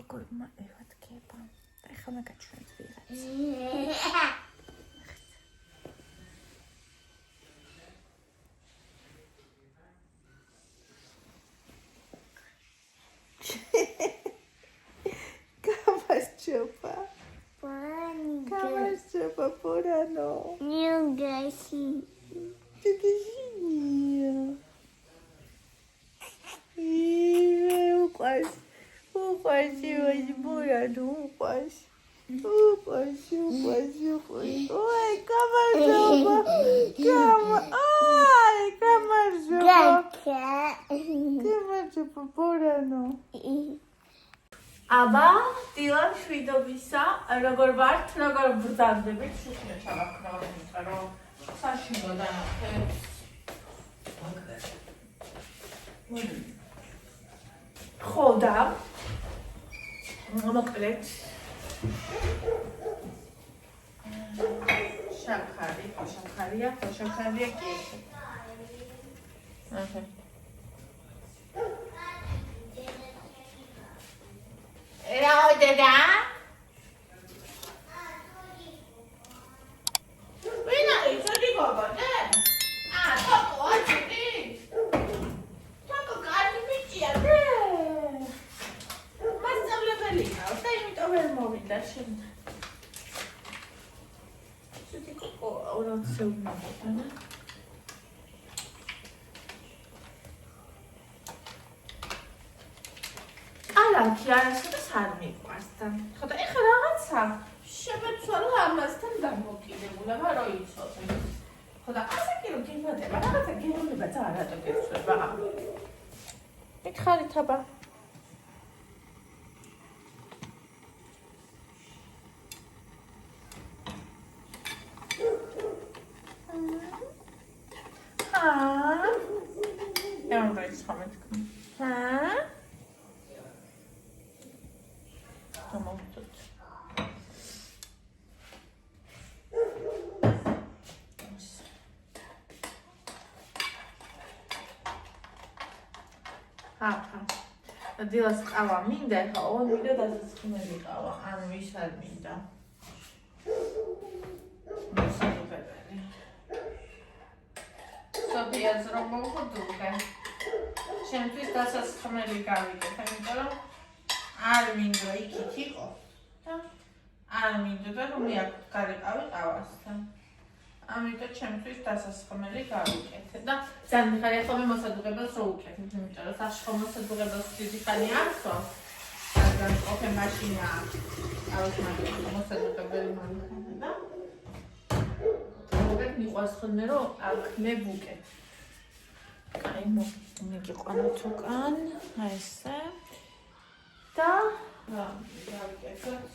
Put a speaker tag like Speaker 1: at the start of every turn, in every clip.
Speaker 1: როგორ ევადგება. ეხლა მაგაჩვენეთ ვიღაც. Камасчопа. Камасчопа порано.
Speaker 2: Нюгаси.
Speaker 1: Тикишиния. Упас. Порано, упас. Ой, камасчопа. Ай, камасчопа. Камасчопа порано. აბა, დილა შვიდობისა, როგორ ვართ, როგორ ბრძანდებით, შუშია ჩავაქრა, რომ საშინო დანახეთ. ხო და მოკლედ შაქარია კი. აჰა. Raudada? Vina, isso de gogo, né? Ah, tá ótimo, tá com cara de mentira, né? Mas não leva ali, não. Tem muito vermelho da China. Isso de gogo, ou não sei o nome, né? ალათი არასოდეს არ მიყვარსთან. ხო და ეხლა რაღაცა შემეცვალა ამასთან დამოკიდებულება რო იცოდე. ხო და ასე კი რომ გიმატება, რაღაცა გეუბნება და არატო გეცვლება. მითხარით აბა. ეს ხომ თქვი. დილას ყავა მინდა, ეხლა ოღონდ მინდა დასაწყნელი ყავა, ან ვის არ მინდა. მოსაუბრებელი. სოფიას რომ მოვხდულე. შემთხვევით დასაწყნელი გავიგე, იმიტომ რომ არ მინდა იქით იყო და არ მინდა რომ მეაკარიყავი ყავასთან. ამიტომ ჩემთვის დასასხმელი გავიკეთე და ძალიან მიხარია ხოლმე მოსადუღებელს რო უკეთებ, იმიტომ რომ საშუალო მოსადუღებელს დიდი ხანი არსოს. რადგან ყოფე მაშინა ავსმაგები მოსადუღებელი მომიხანა და მოგეთ მიყვარს ხოლმე რომ მე ვუკეთ. კაი მოგიყვანოთ უკან, აი ესე. და გავიკეთოთ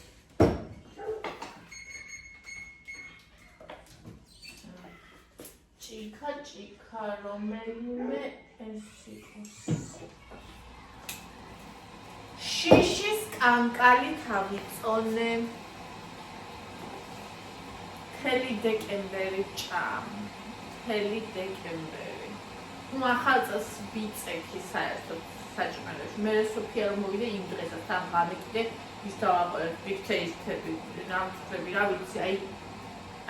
Speaker 1: ჭიქა რომელიმე ეს იყოს შიშის კანკალი თავიწონე მთელი დეკემბერი ჭამ მთელი დეკემბერი ახალწელს ვიწექი საერთოდ საჭმელებში მე სოფია რომ მოვიდე იმ დღესაც ამ ღამე კიდე ის დავაყოლეთ ბიქჩეისტები რამთრები რა ვიცი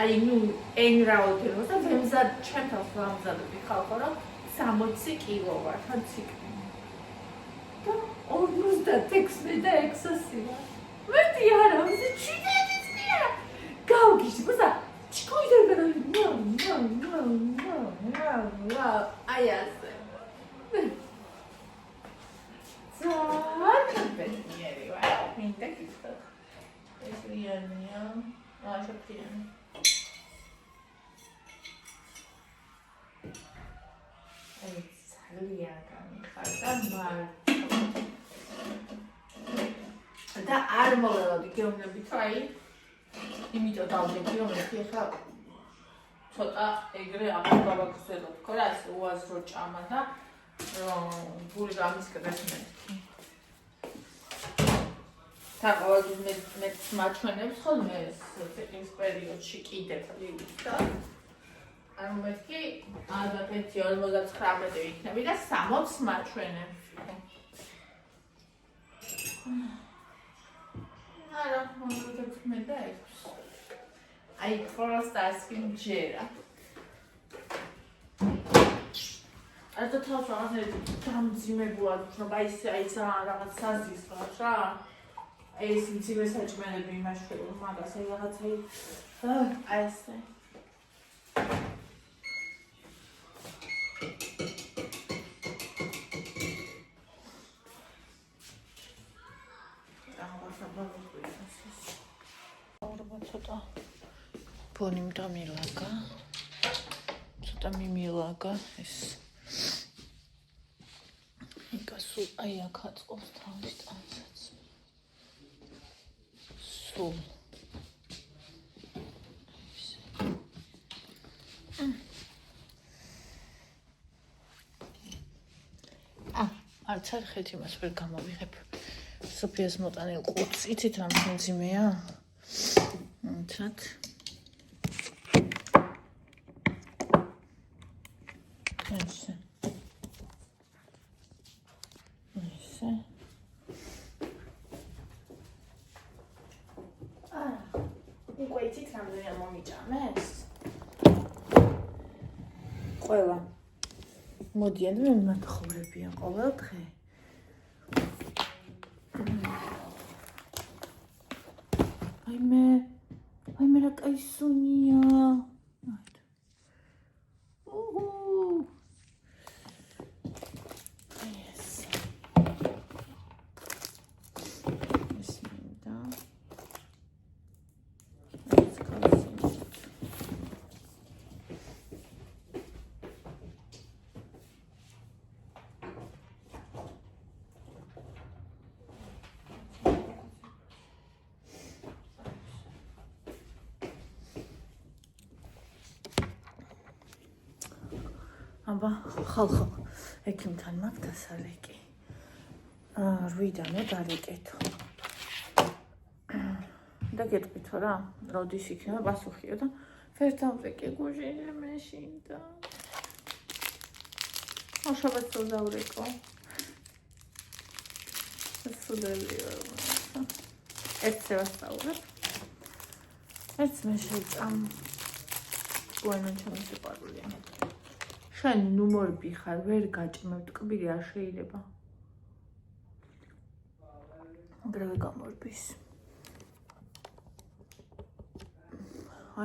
Speaker 1: აი ნუ ენ რაოდენობა და ვემზად ჩემთავს ვამზადები ხალხო რომ 60 კილო ვარ თან ციკლი და 56 და 600 ვარ მეტი არა ვიზი ჩიტეთი წია გავგიჟდი ბოსა ჩკოიდერგა ნო აი ასე ძალიან ბედნიერი ვარ მინდა გითხრათ ეს რიანია შაფრიანი აი ძალიან გამიხარდა და არ მოველოდი გეუბნებით რომ აი იმიტომ დავდები რომ ეხლა ცოტა ეგრე აღგვაგზელო თქო რა ეს უაზრო ჭამა და რომ გული გამისკდეს მეთქი და ყოველთვის მე მაჩვენებს ხოლმე ეს ციკლის პერიოდში კიდევ და ანუ მეთქი ალბათ 59 იქნები და 60 მაჩვენებს 16. აი просто ასკი მჯერა. Asta თავს რაღაცა დამძიმებულად ვქნობა, აი ძალიან რაღაც საზის ხარ რა. ეს მძიმე საჭმელები იმაში მაგას აი რაღაცა აი ესე. ცოტა ფონი დამილაგა. ცოტა მიმილაგა ეს. იკასულ აი აქ აწყობს თავის ტანსაც. სულ. არც არ ხეთ იმას ვერ გამოვიღებ. სოფიას მოტანილ ყუთს იცით რა მძიმეა? ცად. ესე. ესე. უკვე იცით რამდენია მომიჭამეს? ყველა. მოდიან მე მათხოვრებიან ყოველ დღე. აი მე რა კაი სუნია. აბა ხალხო ექიმთან მაგ დასალეკი 8-დანო დალეკეთო და გეტყვითო რა როდის იქნება პასუხიო და ფერთავზე გუჟინე მეშინ და აშაბაც დავრეკო სულებია ერთს ვასწავლებ ერთს მე შეწამ ვაინან ჩემი სიყვარულია შენ ნუმორბი ხარ, ვერ გაჭმევ, ტკბილი არ შეიძლება. აგრევე გამორბის.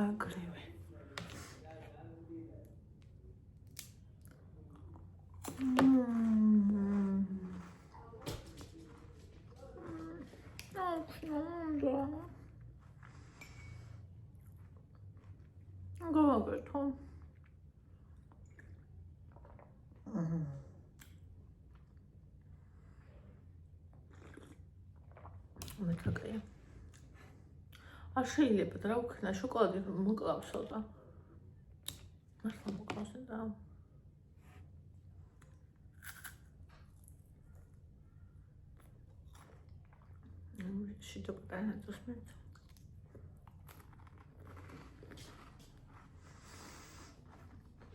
Speaker 1: აგრევე. გავაკეთო. მეთქე. არ შეიძლება რა ვქნა შოკოლადი მოკლავსო და. მართლა მოკლავსო და. შიტო პანაცოს მე.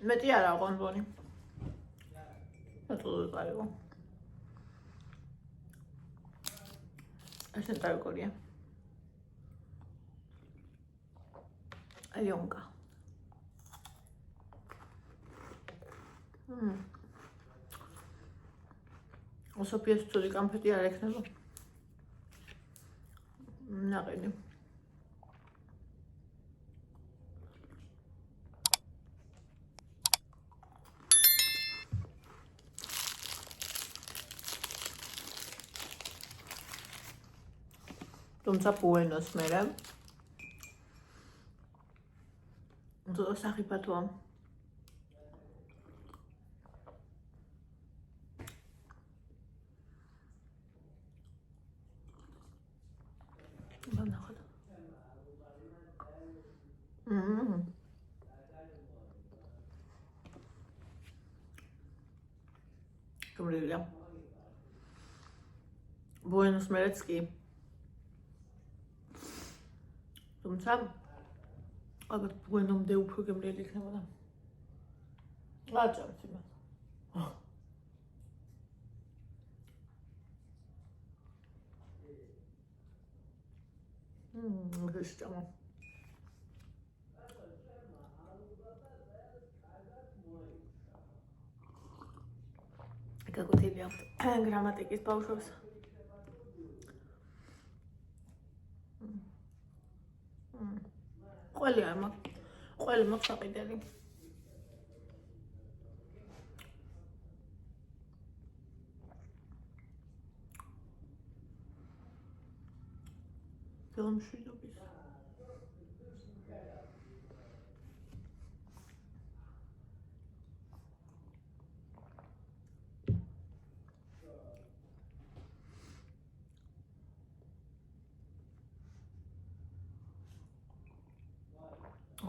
Speaker 1: მეტი არა ყონბონი. Todo algo. Es el Corea. Alionga. Oso piesto di campetti Alexandro. Nagini. თუმცა ბუენოს მერე უძო სახიფათოა ბანახად გმრილია ბუენოს მერეც კი თუმცა ალბათ ბუენომდე უფრო გემრიელი იქნებოდა. აჭამთ იმას. ეს ჭამა. გაგუთილი აქვს გრამატიკის ბავშვებს. ყველი არ მაქვს. ყველი მაქვს საყიდელი. გამშვიდობის.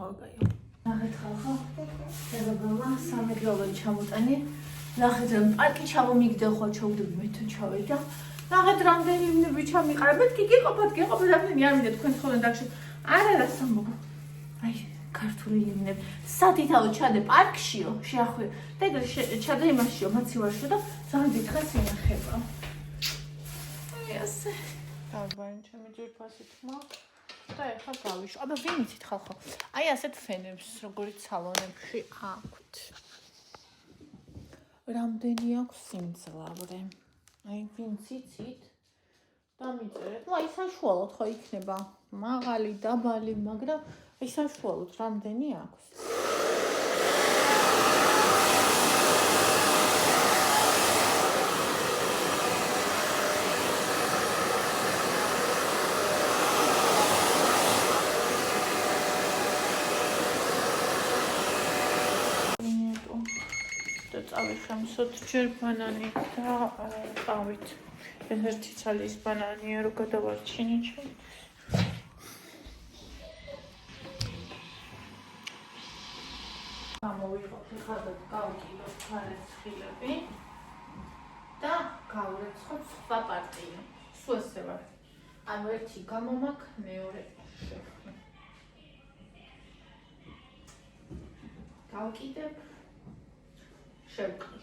Speaker 1: ოკეი. ნახეთ ხალხო. შეგებმა სამეგრელო ჩამოტანი. ნახეთ რომ პარკი ჩამომიგდე ხო ჩავდები მე თან ჩავედა. ნახეთ რამდენი ბიჭა მიყარებთ კი გიყოფათ რამდენი არ მინდა თქვენ ხოლმე დაგში. არა რა სამბობ. აი ქართული ლიმნები. სათითაო ჩადე პარკშიო შეახვი. და ეგრე ჩადე იმაშიო მაცივარშიო და ძალიან დიდხანს ინახება. აი ასე. დავბანი ჩემი ჯერფასი თმა. და ეხლა გავიშ. აბა ვინ იცით ხალხო? აი ასეთ ფენებს როგორიც სალონებში აქვთ. რამდენი აქვს სიმძლავრე? აი ვინც იცით? დამიწერეთ. ну აი საშუალოდ ხო იქნება მაღალი, დაბალი, მაგრამ აი საშუალოდ რამდენი აქვს? წავიხამსოთ ჯერ ბანანი და ყავით. ერთი ცალის ბანანია რო გადავარჩინე ჩემ. გამოვიღოთ ახლა და გავკიდოთ ხარისხილები და გავურეცხოთ სხვა პარტია. სულ ესე ვარ. ანუ ერთი გამომაქ, მეორე შევხმი. გავკიდებ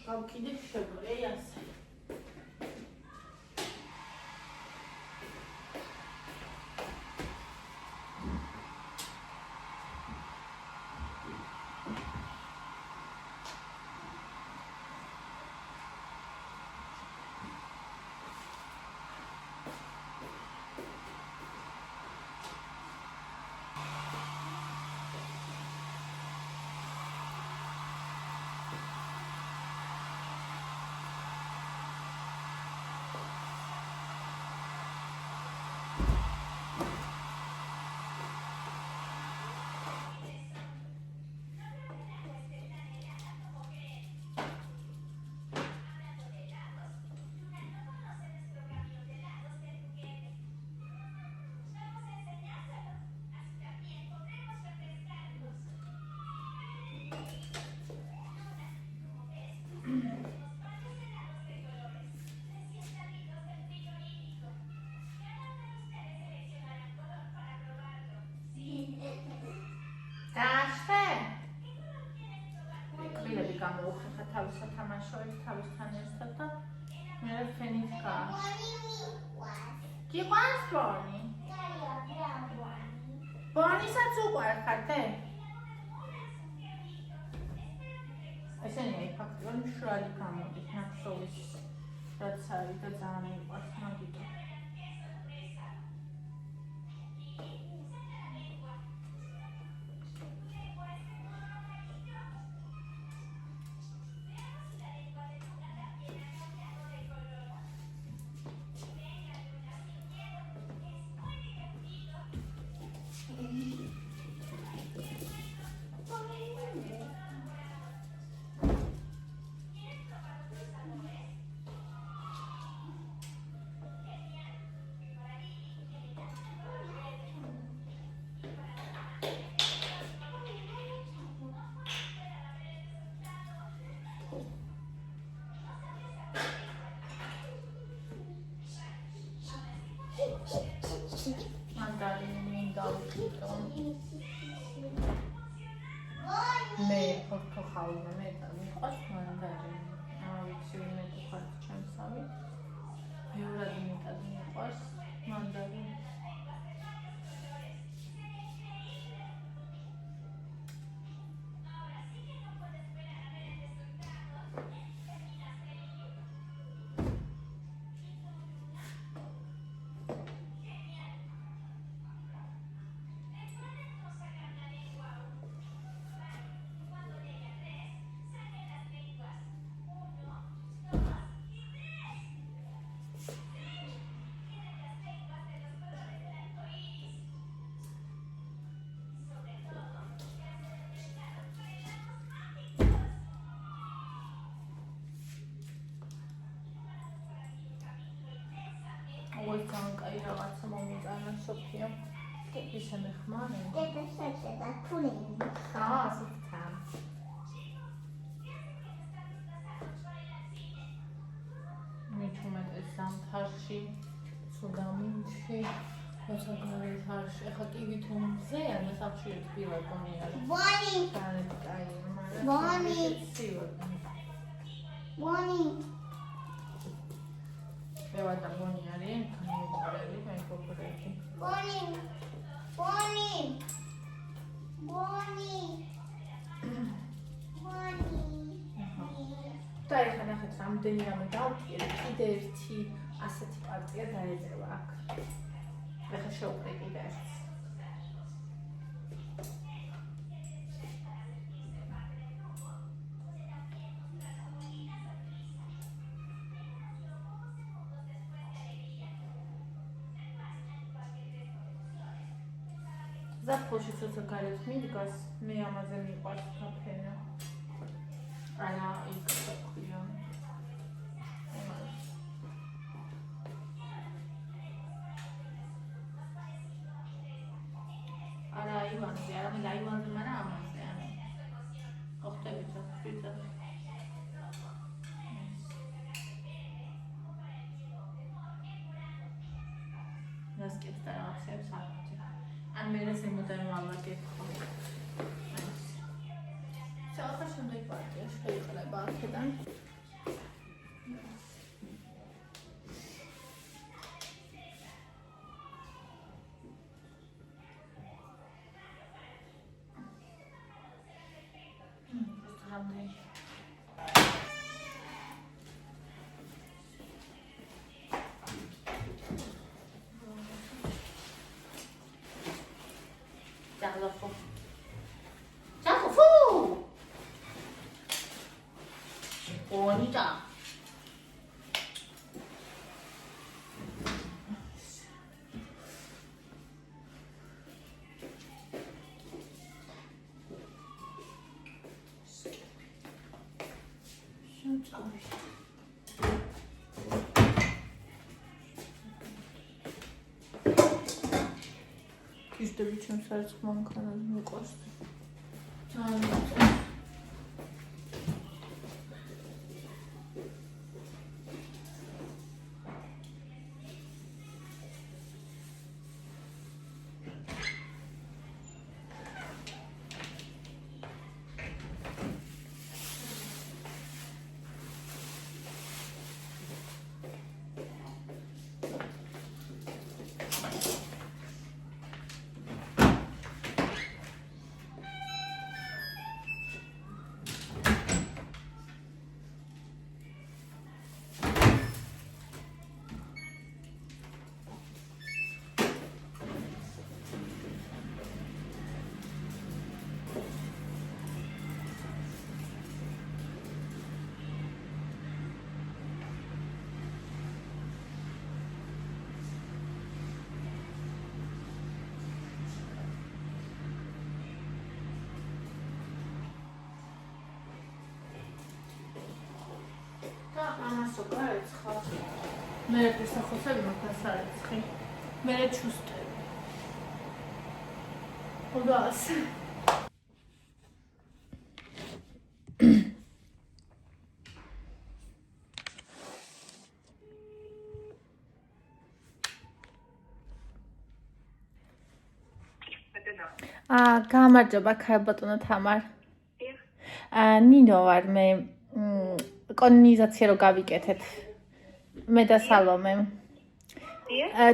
Speaker 1: გავკიდებ შეგვიძლია ასე. გამოვხეხა თავის სათამაშოებს თავისთან ერთად და მე ფენით გააქვს. გიყვარს ბონი? ბონისაც უყვარ ხარ? ესენია ფაქტობრივად მშრალი გამოდის ნახშოვის რაც არის და ძალიან მიყვარს მაგითო. მე პორტოხალია მე მიყვარს მანდარინი. ვიცი ვინმე გიხართ ჩემსავი. ბევრად მეტად მიყვარს მანდარინი. ძალიან კაი რაღაცა მომიტანა სოფია. ისე მეხმარე.
Speaker 2: და თულები.
Speaker 1: ასეთ თან. მithumetes ზამთარში, სუდამინში, როცა გარეთარში, ეხლა კი ვითომზე, ან სახშირად პირა გონი არის.
Speaker 2: Bonnie.
Speaker 1: გარეთ კაი, მაგრამ
Speaker 2: Bonnie. Bonnie.
Speaker 1: ევა და გონი არის, გამიგორები, მეგობრები.
Speaker 2: Bonnie. Bonnie. Bonnie. Bonnie.
Speaker 1: და ეხლა ნახეთ, რამდენი რამე დავკირი, კიდე ერთი ასეთი პარტია დაეძება აქ. ეხლა შევყრი კიდე ერთს. ზაფხულში ცოტა გარეთ მიდგას, მე ამაზე მიყვარს საფენა. არა, იქ ქვია. არა, აივანზე, არამედ აივანზე, მაგრამ ამაზე, ანუ. ხვდებით რა, ვიდა. ნასკებს და რაღაცებს აქვთ. ან მე ეს იმოდან ვალაგებ ხო. ახლა შემდეგ პარტია შეიძლება აქედან. რამდენი 잘랐어. 잘랐어. 원이다. Yüzde bütün sarıtmam kanalını koştu. Tamam. ამასო გაეცხა. მე შესახოსები მაგას არეცხი. მე ჩუსტები. ოდას. გამარჯობა ქალბატონო თამარ. ნინო ვარ მე. კოლონიზაცია რო გავიკეთეთ. მე და სალომე.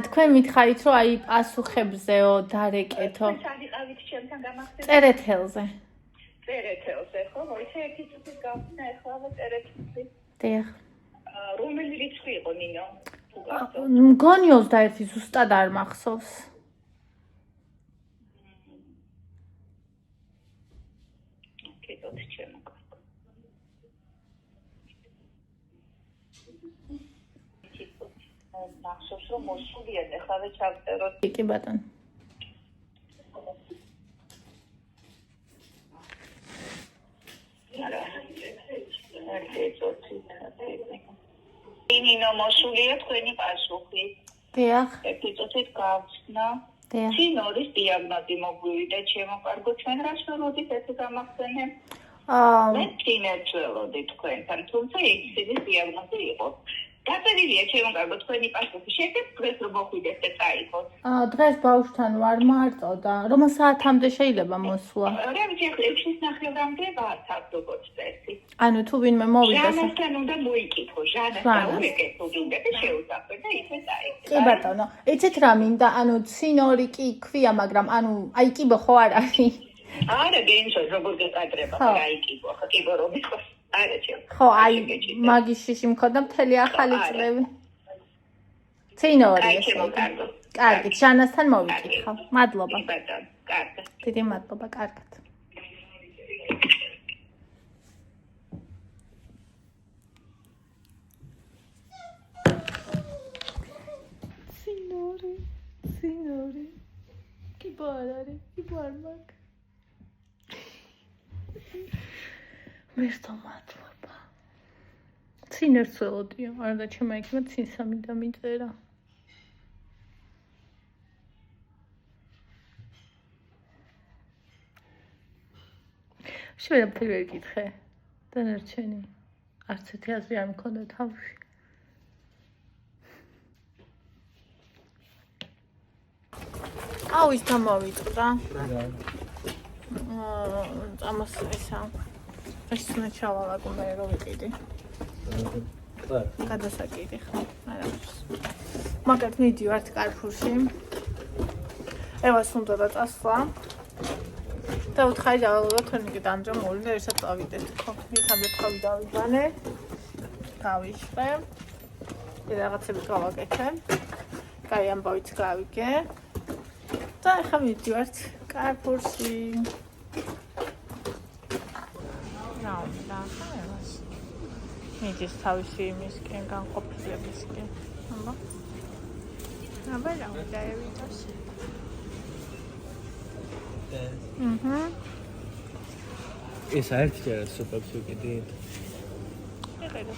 Speaker 1: თქვენ მითხარით რომ აი პასუხებზეო დარეკეთო.
Speaker 3: სადიყავით ჩემთან გამახსენეთ.
Speaker 1: წერეთელზე.
Speaker 3: წერეთელზე, ხო? მოიცა ერთი წუთის გავხსნა, ეხლა წერეთელზე.
Speaker 1: დიახ.
Speaker 3: რომელი რიცხვი იყო ნინო?
Speaker 1: მგონი 21 ზუსტად არ მახსოვს.
Speaker 3: კეთოთ ჩემო. მახსოვს რომ მოსულია ეხლა ჩავწეროთ.
Speaker 1: კი ბატონო.
Speaker 3: ნინო მოსულია თქვენი პასუხი.
Speaker 1: დიახ.
Speaker 3: ერთი წუთით გავხსნა.
Speaker 1: დიახ.
Speaker 3: ცინორის დიაგნოზი მოგვივიდა ჩემო კარგო, ჩვენ რას ველოდით ესე გამახსენე? მე წინათ ველოდი თქვენთან, თუმცა ექსიდის დიაგნოზი იყო. დაწერილია ჩემო კარგო თქვენი პასუხი. შეგეთ დღეს რომ მოხვიდეთ და წაიღოთ.
Speaker 1: დღეს ბავშვთან ვარ მარტო და რომ საათამდე შეიძლება მოსვლა.
Speaker 3: რა ვიცი, ახლა 6-ის ნახევრამდე ვარ თავდობოთ წესი.
Speaker 1: ანუ თუ ვინმე მოვიდა
Speaker 3: ჟანასთან უნდა მოიკითხო, ჟანას დაუეკეთო უნდა და შეუძახო და ისე წაიღე.
Speaker 1: კი ბატონო, იცით რა მინდა, ანუ ცინორი კი ქვია, მაგრამ ანუ აი კიბო ხო არ არის.
Speaker 3: არა, გენსო როგორ გეკადრება, აი კიბო, ხო კიბო რომ იყოს. არა ჩემ.
Speaker 1: ხო, აი მაგის შიში მქონდა მთელი ახალი წლები. ცინორი ესე. კარგი, ჟანასთან მოვიკითხავ. მადლობა.
Speaker 3: ბატონო, კარგი.
Speaker 1: დიდი მადლობა, კარგად. ცინორი. კიბო არ არის, კიბო არ მაქვს. მერტო მადლობა. ცინერს ველოდია, არა ჩემმა იქნება ცინსა მინდა მიწერა. შევერაფერი ვერ გითხე. დანარჩენი. არც ერთი აზრი არ მქონდა თავში. აუ ის დამოვიწყდა. ამას ესა. ეს ნაჩავალა გუნდა რომ ვიყიდი. გადასაკიდი ხო? არა. მაგათ მიდივართ კარფურში. ევას უნდა დაწასვლა. და უთხარი დავალობა თორნიკე დამჯამული და ერთად წავიდეთ ხო? მითამდე თავი დავიბანე. გავიშყე. და რაღაცები გავაკეთე. კაი ამბავიც გავიგე. და ახლა მიდივართ კარფურში. მიდის თავისი იმისკენ განყოფილებისკენ. აბა რა უნდა ევიდოს.
Speaker 4: ეს აერთია სუპერს ვიკიდით.
Speaker 1: ეხლა.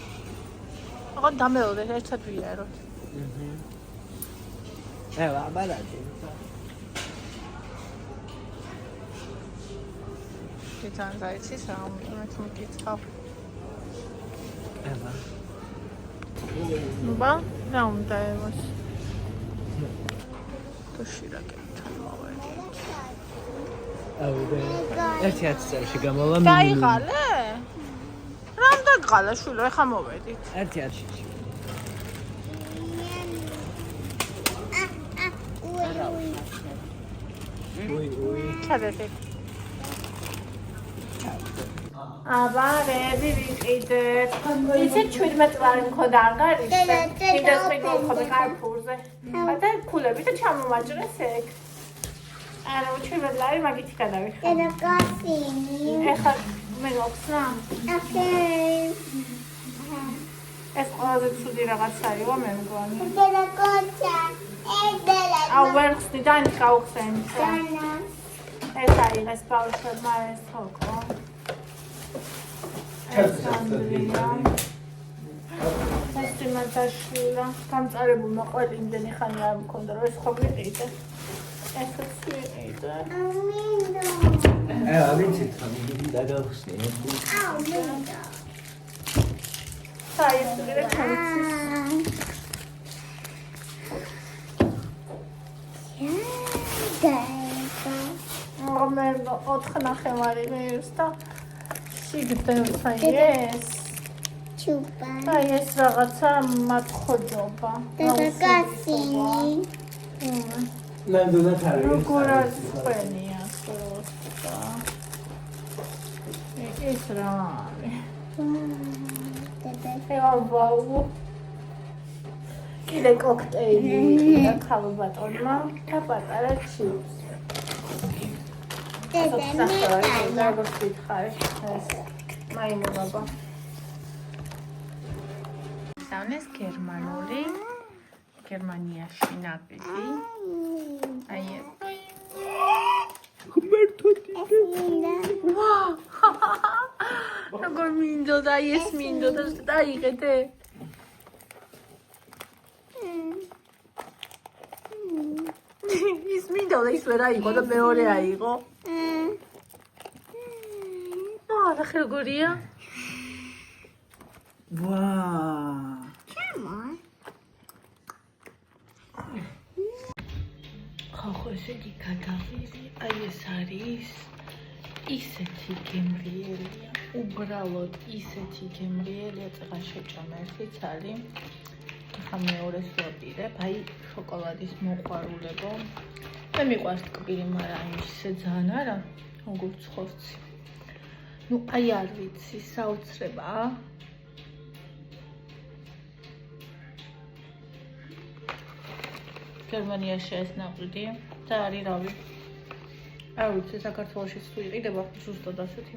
Speaker 1: აღარ დამელოდეთ ერთად ვიაროთ.
Speaker 4: აბარადი.
Speaker 1: Gitsen zaitsi sam, unutma git al.
Speaker 4: Eva.
Speaker 1: Ba, ne onda evaş. Toshira getan maveri.
Speaker 4: Avde. Ertiyat sershi gamola mi.
Speaker 1: Daigale? Ram dagala shulo, ეხა მოვედით.
Speaker 4: Ertiyatში. Ui.
Speaker 1: ჩადეთ. აბარები ვიყიდეთ. ისე 17 ვარი მქონდა ანგარიშზე. მინდა თქვენ კარფურზე. და ქულები და ჩამომაჭრეს ეგ. არა, 17 ვარი მაგითი გადავიხარ.
Speaker 2: Deda Cassini.
Speaker 1: ეხლა მე მოხსნა.
Speaker 2: Okay.
Speaker 1: ეს ყველაზე ცუდი რაღაცაა, მე მგონი.
Speaker 2: Deda Cocha. Deda.
Speaker 1: აუ ვერ ხსნი, დაინც გავხსენ.
Speaker 2: Dana.
Speaker 1: ეს აიღეს ბავშვებმა ეს თოკო. ეს თემატაშვილა გამწარებულმა ყველი იმდენი ხანი არ მქონდა რომ ეს ხო ვიყიდე. ესეც ვიყიდე.
Speaker 2: Amindo.
Speaker 4: ვიცით ხა მიდი დაგახსნი.
Speaker 2: Au, Amindo.
Speaker 1: საი ეს კიდე ჩამიცის. მე 4 ნახევარი მივს და სიგდე საიეს.
Speaker 2: Chupa.
Speaker 1: აი ეს რაღაცა მათხოვობა.
Speaker 2: Deda Cassini.
Speaker 4: ნამდვილად არის.
Speaker 1: როგორ არის ყველია სულსა. ეს რა არის?
Speaker 2: Deda.
Speaker 1: ვაუ. კიდე კოქტეილი და ქალბატონმა და პატარა ჩიპს.
Speaker 2: Deda Mita.
Speaker 1: როგორ ვითხარი ეს მაიმუნობა. დანეს გერმანული გერმანიაში ნაკლი. აი ეს. როგორ მინდოდა ეს მინდოდა დაიღეთე. ის მინდა ის ვერ აიღო და მეორე აიღო. ნახე როგორია.
Speaker 4: ვა.
Speaker 1: ხო, ესე იგი გადავირი, აი ეს არის ისეთი გემრიელია, უბრალოდ ისეთი გემრიელია, წაღა შეჭამა ერთი ცალი. ახლა მეორეს ვაპირებ, აი შოკოლადის მოყვარულებო. მე მიყვარს ტკბილი, მაგრამ ისე ძალიან არა, როგორც ხორცი. ნუ აი არ ვიცი, საოცრებაა. გერმანიაში ეს ნაყიდი და არის რავი. არ ვიცი, საქართველოშიც თუ იყიდება ზუსტად ასეთი.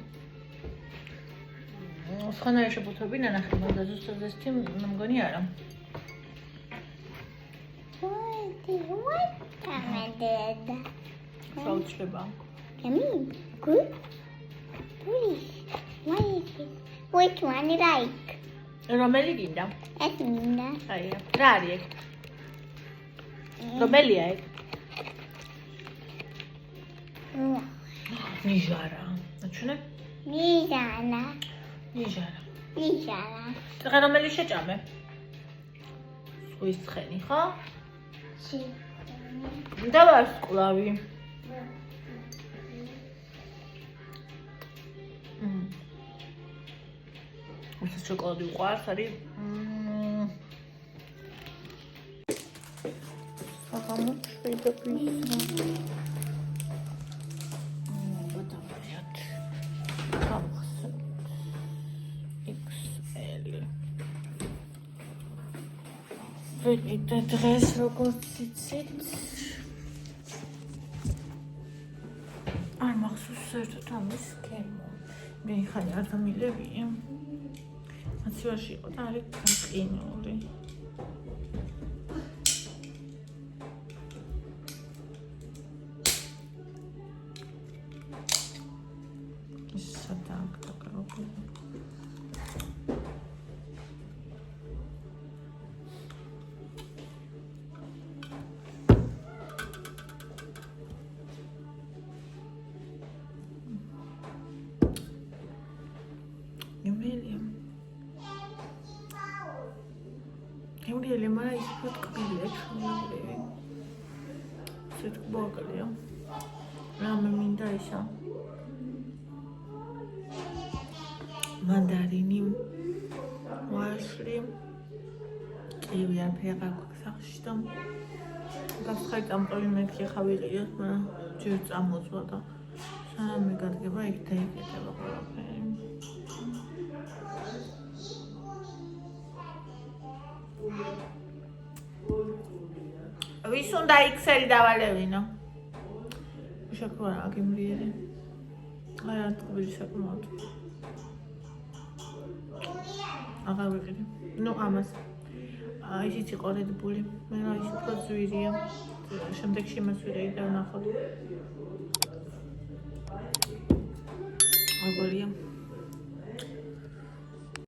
Speaker 1: სხვანაირი შეფუთები ნანახი, მაგრამ ზუსტად ესეთი მგონი არა. საოცრება.
Speaker 2: Good. Which one you like?
Speaker 1: რომელი გინდა?
Speaker 2: ეს მინდა.
Speaker 1: აი, რა არის ეგ? რომელია ეგ? ნიჟარა. აჩვენე?
Speaker 2: ნიჟარა.
Speaker 1: ნიჟარა.
Speaker 2: ნიჟარა.
Speaker 1: წაღა რომელი შეჭამე? ზღვის ცხენი, ხო? და ვარსკვლავი. ეს შოკოლადი უყვარს, არის აღმოჩნდა პიზა. გადავიოთ. გავხსნით. XL. ვიყიდე დღეს როგორც იცით. არ მახსოვს საერთოდ ამის გემო. მე ხანი არ დამილევი. მაცივაში იყო და არის განყინული. ის სადაა გაკრობილი. Emrieli, mara is put kabile chumile. Sit bogalia. Rame minda isa. Mandarini. Washli. Kiwi ar pera sakhshtam. Gafkhait am qavimekhi khavigiyat, მაგრამ ჯერ წამოწვა და სანამ მიგადგება იქ დაიკეთება ყველაფერი. ვის უნდა XL დავალევინო? შეკრა გემრიელი. აი რა ტკბილი საკმაოდ. აღარ ვიყიდე. ნუ ამას. ისიც იყო Red Bull. მე რა ის უფრო ძვირია. შემდეგში იმას ვიყიდე ვნახოთ. აგორია.